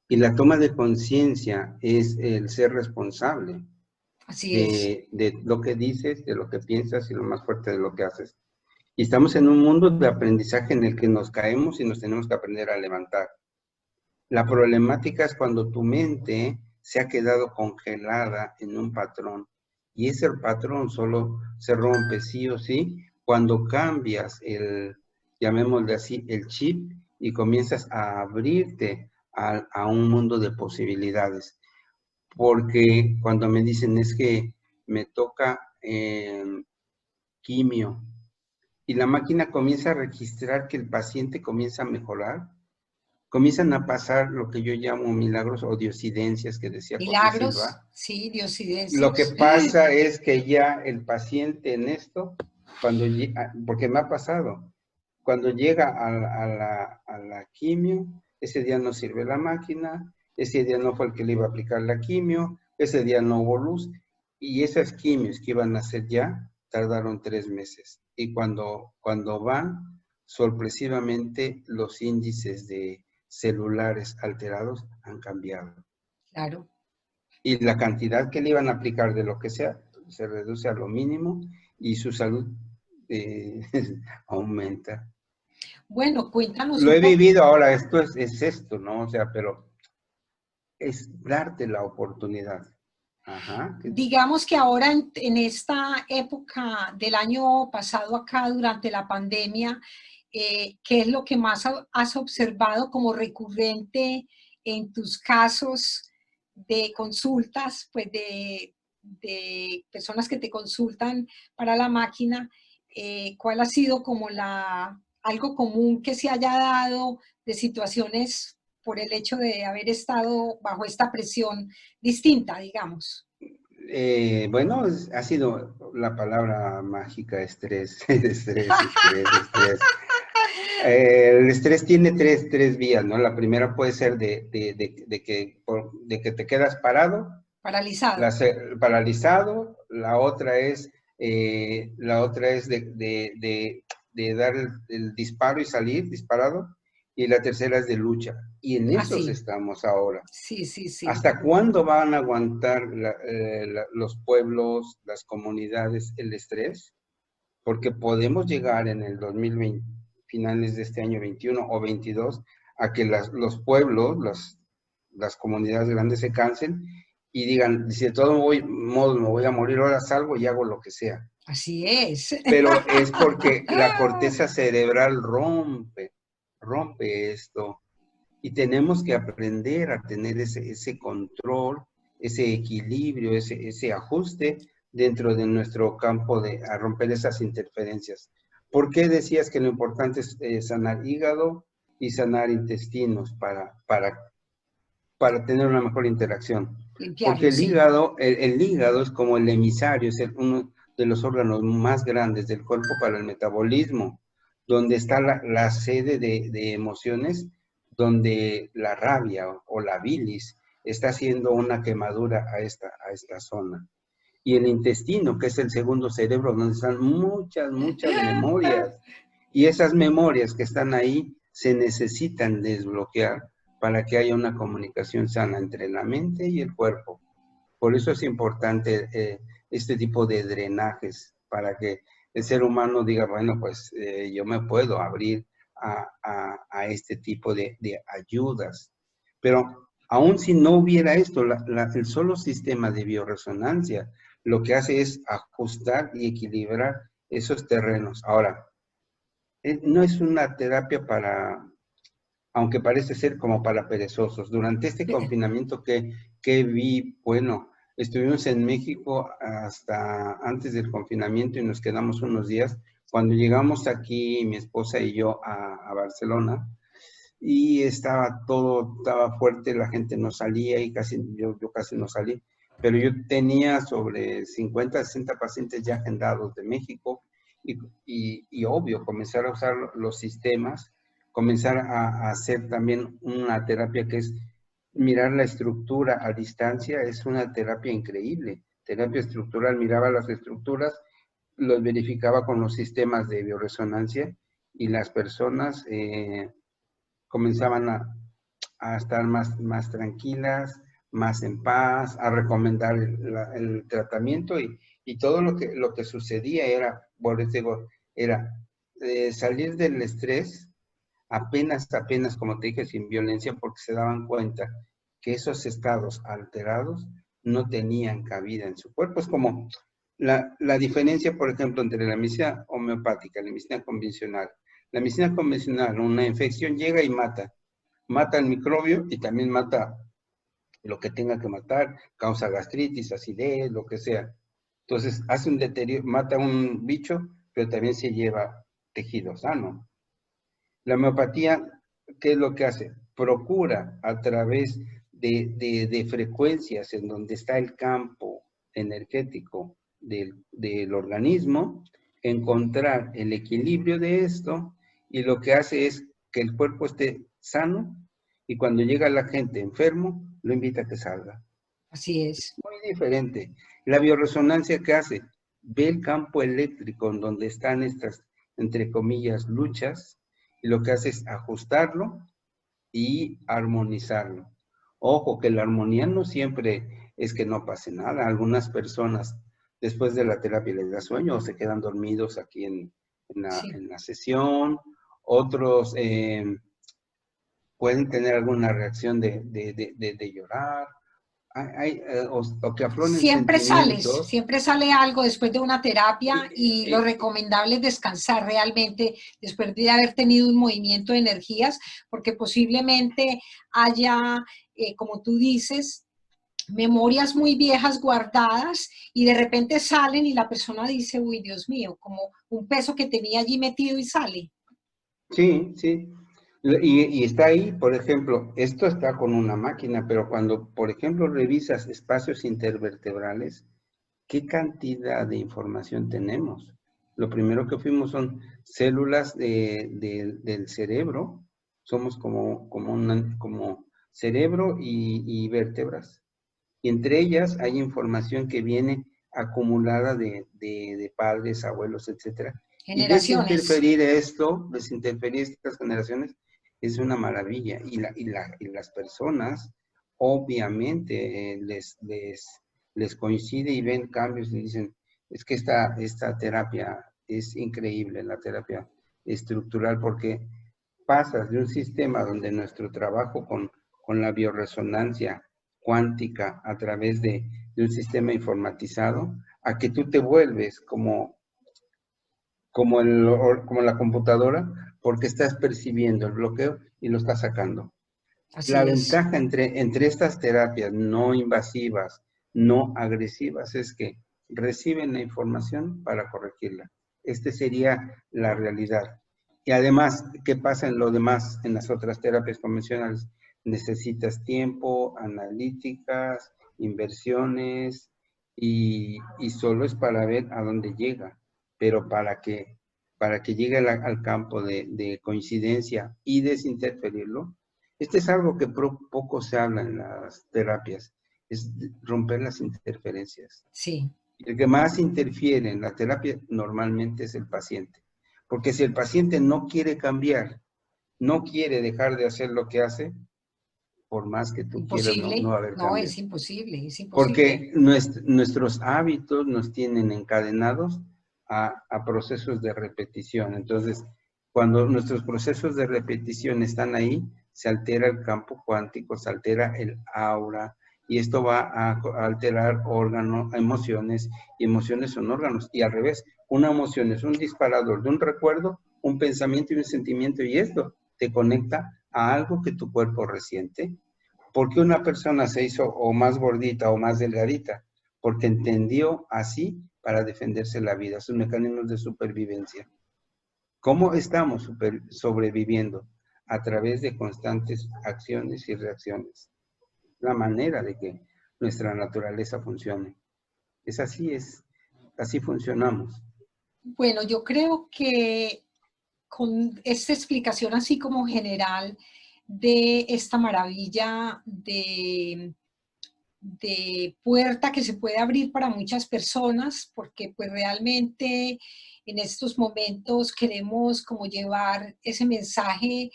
Speaker 2: Y la toma de conciencia es el ser responsable
Speaker 1: así es,
Speaker 2: de lo que dices, de lo que piensas y lo más fuerte de lo que haces. Y estamos en un mundo de aprendizaje en el que nos caemos y nos tenemos que aprender a levantar. La problemática es cuando tu mente se ha quedado congelada en un patrón, y ese patrón solo se rompe sí o sí cuando cambias llamémosle así, el chip, y comienzas a abrirte a un mundo de posibilidades. Porque cuando me dicen es que me toca quimio, y la máquina comienza a registrar que el paciente comienza a mejorar, comienzan a pasar lo que yo llamo milagros o diosidencias que decía José
Speaker 1: milagros,
Speaker 2: Silva.
Speaker 1: sí,
Speaker 2: Lo que
Speaker 1: diosidencias.
Speaker 2: pasa es que ya el paciente en esto, porque me ha pasado, cuando llega a la quimio, ese día no sirve la máquina, ese día no fue el que le iba a aplicar la quimio, ese día no hubo luz, y esas quimios que iban a hacer ya tardaron 3 meses. Y cuando van, sorpresivamente los índices de celulares alterados han cambiado.
Speaker 1: Claro.
Speaker 2: Y la cantidad que le iban a aplicar de lo que sea se reduce a lo mínimo, y su salud eh, aumenta.
Speaker 1: Bueno, cuéntanos
Speaker 2: Lo
Speaker 1: un
Speaker 2: he
Speaker 1: poco.
Speaker 2: vivido ahora, esto es esto, ¿no? O sea, pero es darte la oportunidad. Ajá.
Speaker 1: Digamos que ahora en esta época del año pasado acá, durante la pandemia, ¿qué es lo que más has observado como recurrente en tus casos de consultas, pues de personas que te consultan para la máquina? ¿Cuál ha sido como algo común que se haya dado de situaciones por el hecho de haber estado bajo esta presión distinta, digamos?
Speaker 2: Bueno, ha sido la palabra mágica estrés, estrés. El estrés tiene tres vías, ¿no? La primera puede ser de que te quedas parado,
Speaker 1: Paralizado.
Speaker 2: paralizado. La otra es de dar el disparo y salir disparado. Y la tercera es de lucha. Y en esos
Speaker 1: Así.
Speaker 2: estamos ahora.
Speaker 1: Sí, sí, sí.
Speaker 2: ¿Hasta cuándo van a aguantar los pueblos, las comunidades, el estrés? Porque podemos llegar en el 2020, finales de este año 21 o 22, a que los pueblos, las comunidades grandes se cansen y digan, si de todo modo me voy a morir, ahora salgo y hago lo que sea.
Speaker 1: Así es.
Speaker 2: Pero es porque la corteza cerebral rompe esto. Y tenemos que aprender a tener ese control, ese equilibrio, ese ajuste dentro de nuestro campo a romper esas interferencias. ¿Por qué decías que lo importante es sanar hígado y sanar intestinos para tener una mejor interacción? Porque
Speaker 1: Limpiarlo, sí.
Speaker 2: el hígado es como el emisario, es uno de los órganos más grandes del cuerpo para el metabolismo, donde está la sede de emociones, donde la rabia o la bilis está haciendo una quemadura a esta zona. Y el intestino, que es el segundo cerebro, donde están muchas memorias. Y esas memorias que están ahí se necesitan desbloquear para que haya una comunicación sana entre la mente y el cuerpo. Por eso es importante este tipo de drenajes, para que el ser humano diga, bueno, pues yo me puedo abrir a este tipo de ayudas. Pero aún si no hubiera esto, el solo sistema de bioresonancia lo que hace es ajustar y equilibrar esos terrenos. Ahora, no es una terapia aunque parece ser como para perezosos. Durante este confinamiento que vi, bueno, estuvimos en México hasta antes del confinamiento y nos quedamos unos días. Cuando llegamos aquí, mi esposa y yo a Barcelona, y estaba fuerte, la gente no salía y yo casi no salí, pero yo tenía sobre 50, 60 pacientes ya agendados de México y obvio, comenzar a usar los sistemas, comenzar a hacer también una terapia que es mirar la estructura a distancia, es una terapia increíble. Terapia estructural, miraba las estructuras, los verificaba con los sistemas de bioresonancia y las personas comenzaban a estar más tranquilas, más en paz, a recomendar el tratamiento y todo lo que sucedía era, por eso digo, era salir del estrés apenas, como te dije, sin violencia, porque se daban cuenta que esos estados alterados no tenían cabida en su cuerpo. Es como la diferencia, por ejemplo, entre la medicina homeopática y la medicina convencional. La medicina convencional, una infección llega y mata el microbio y también mata lo que tenga que matar, causa gastritis, acidez, lo que sea. Entonces, hace un deterioro, mata un bicho, pero también se lleva tejido sano. La homeopatía, ¿qué es lo que hace? Procura a través de frecuencias en donde está el campo energético del organismo, encontrar el equilibrio de esto y lo que hace es que el cuerpo esté sano y cuando llega la gente enfermo, lo invita a que salga.
Speaker 1: Así es.
Speaker 2: Muy diferente. La bioresonancia, ¿qué hace? Ve el campo eléctrico en donde están estas, entre comillas, luchas, y lo que hace es ajustarlo y armonizarlo. Ojo, que la armonía no siempre es que no pase nada. Algunas personas después de la terapia les da sueño o se quedan dormidos aquí en
Speaker 1: Sí.
Speaker 2: la sesión. Otros pueden tener alguna reacción de llorar. o que afloren sentimientos.
Speaker 1: Siempre sale algo después de una terapia y lo recomendable es descansar realmente después de haber tenido un movimiento de energías, porque posiblemente haya, como tú dices, memorias muy viejas guardadas y de repente salen y la persona dice, uy, Dios mío, como un peso que tenía allí metido y sale.
Speaker 2: Sí, sí. Y está ahí, por ejemplo, esto está con una máquina, pero cuando, por ejemplo, revisas espacios intervertebrales, ¿qué cantidad de información tenemos? Lo primero que fuimos son células del cerebro, somos como cerebro y vértebras. Y entre ellas hay información que viene acumulada de padres, abuelos, etcétera. Y
Speaker 1: Generaciones.
Speaker 2: desinterferir estas generaciones es una maravilla. Y las personas, obviamente, les coincide y ven cambios y dicen, es que esta terapia es increíble, la terapia estructural, porque pasas de un sistema donde nuestro trabajo con la bioresonancia cuántica a través de un sistema informatizado, a que tú te vuelves como la computadora, porque estás percibiendo el bloqueo y lo estás sacando. La
Speaker 1: Así es.
Speaker 2: ventaja entre estas terapias no invasivas, no agresivas, es que reciben la información para corregirla. Esta sería la realidad. Y además, ¿qué pasa en lo demás, en las otras terapias convencionales? Necesitas tiempo, analíticas, inversiones, y solo es para ver a dónde llega. Pero para que llegue al campo de coincidencia y desinterferirlo, este es algo que poco se habla en las terapias, es romper las interferencias.
Speaker 1: Sí.
Speaker 2: El que más interfiere en la terapia normalmente es el paciente, porque si el paciente no quiere cambiar, no quiere dejar de hacer lo que hace, por más que tú quieras, no va
Speaker 1: Imposible.
Speaker 2: a haber
Speaker 1: No,
Speaker 2: cambio.
Speaker 1: es imposible, es imposible.
Speaker 2: Porque nuestros hábitos nos tienen encadenados a procesos de repetición. Entonces, cuando nuestros procesos de repetición están ahí, se altera el campo cuántico, se altera el aura, y esto va a alterar órganos, emociones, y emociones son órganos. Y al revés, una emoción es un disparador de un recuerdo, un pensamiento y un sentimiento, y esto te conecta a algo que tu cuerpo resiente. ¿Por qué una persona se hizo o más gordita o más delgadita? Porque entendió así para defenderse la vida, sus mecanismos de supervivencia. ¿Cómo estamos sobreviviendo? A través de constantes acciones y reacciones. La manera de que nuestra naturaleza funcione. Así funcionamos.
Speaker 1: Bueno, yo creo que con esta explicación así como general de esta maravilla de puerta que se puede abrir para muchas personas, porque pues realmente en estos momentos queremos como llevar ese mensaje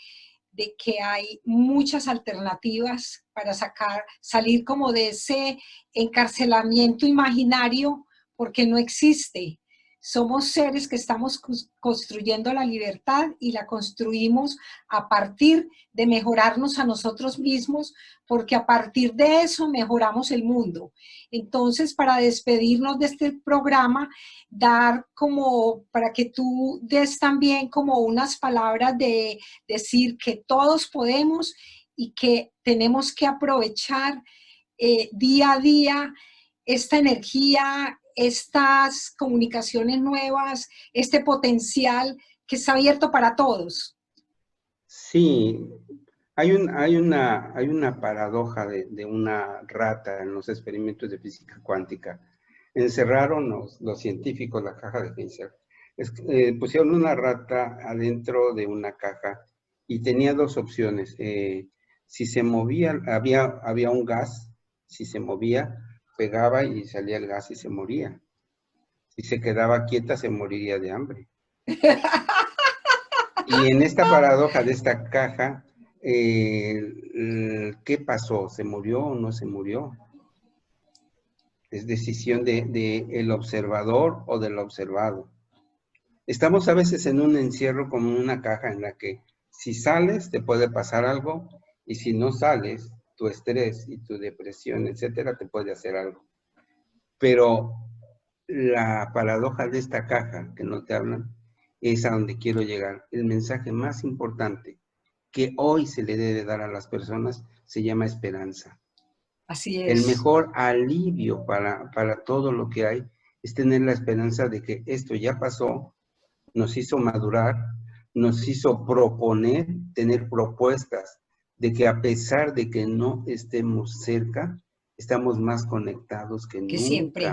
Speaker 1: de que hay muchas alternativas para salir como de ese encarcelamiento imaginario, porque no existe. Somos seres que estamos construyendo la libertad y la construimos a partir de mejorarnos a nosotros mismos, porque a partir de eso mejoramos el mundo. Entonces, para despedirnos de este programa, dar como, para que tú des también como unas palabras de decir que todos podemos y que tenemos que aprovechar día a día esta energía, estas comunicaciones nuevas, este potencial que está abierto para todos.
Speaker 2: Sí, hay una paradoja de una rata en los experimentos de física cuántica. Encerraron los científicos la caja de Heiser. Pusieron una rata adentro de una caja y tenía dos opciones. Si se movía, había un gas, si se movía, pegaba y salía el gas y se moría. Si se quedaba quieta, se moriría de hambre. Y en esta paradoja de esta caja, ¿qué pasó? ¿Se murió o no se murió? Es decisión de el observador o del observado. Estamos a veces en un encierro como una caja en la que si sales te puede pasar algo y si no sales tu estrés y tu depresión, etcétera, te puede hacer algo. Pero la paradoja de esta caja que no te hablan es a donde quiero llegar. El mensaje más importante que hoy se le debe dar a las personas se llama esperanza.
Speaker 1: Así
Speaker 2: El
Speaker 1: es.
Speaker 2: mejor alivio para todo lo que hay es tener la esperanza de que esto ya pasó, nos hizo madurar, nos hizo proponer, tener propuestas, de que a pesar de que no estemos cerca, estamos más conectados que nunca.
Speaker 1: Que siempre,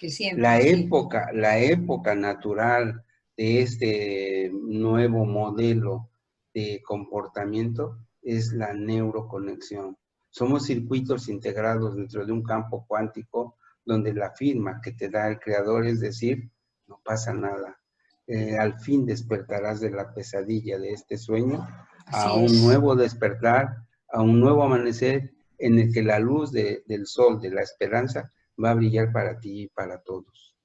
Speaker 1: sí.
Speaker 2: La época natural de este nuevo modelo de comportamiento es la neuroconexión. Somos circuitos integrados dentro de un campo cuántico donde la firma que te da el creador es decir, no pasa nada. Al fin despertarás de la pesadilla de este sueño a un nuevo despertar, a un nuevo amanecer en el que la luz del sol, de la esperanza, va a brillar para ti y para todos.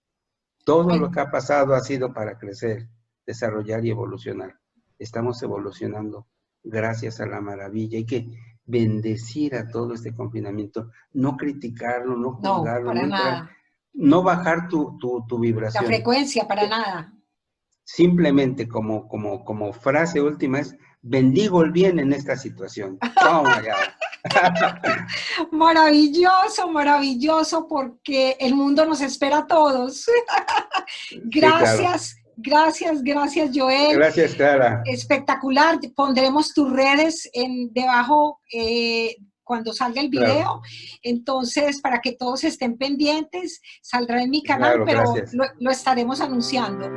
Speaker 2: Todo lo que ha pasado ha sido para crecer, desarrollar y evolucionar. Estamos evolucionando gracias a la maravilla. Hay que bendecir a todo este confinamiento, no criticarlo, no juzgarlo,
Speaker 1: para nada.
Speaker 2: No bajar tu vibración.
Speaker 1: La frecuencia, para nada.
Speaker 2: Simplemente como frase última es, bendigo el bien en esta situación. Toma ya.
Speaker 1: Maravilloso, maravilloso, porque el mundo nos espera a todos. Gracias, sí, claro. Gracias, Joel.
Speaker 2: Gracias, Clara.
Speaker 1: Espectacular. Pondremos tus redes debajo cuando salga el video. Claro. Entonces, para que todos estén pendientes, saldrá en mi canal, claro, pero lo estaremos anunciando.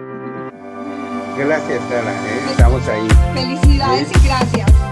Speaker 2: Gracias, Clara. Estamos ahí.
Speaker 1: Felicidades y gracias.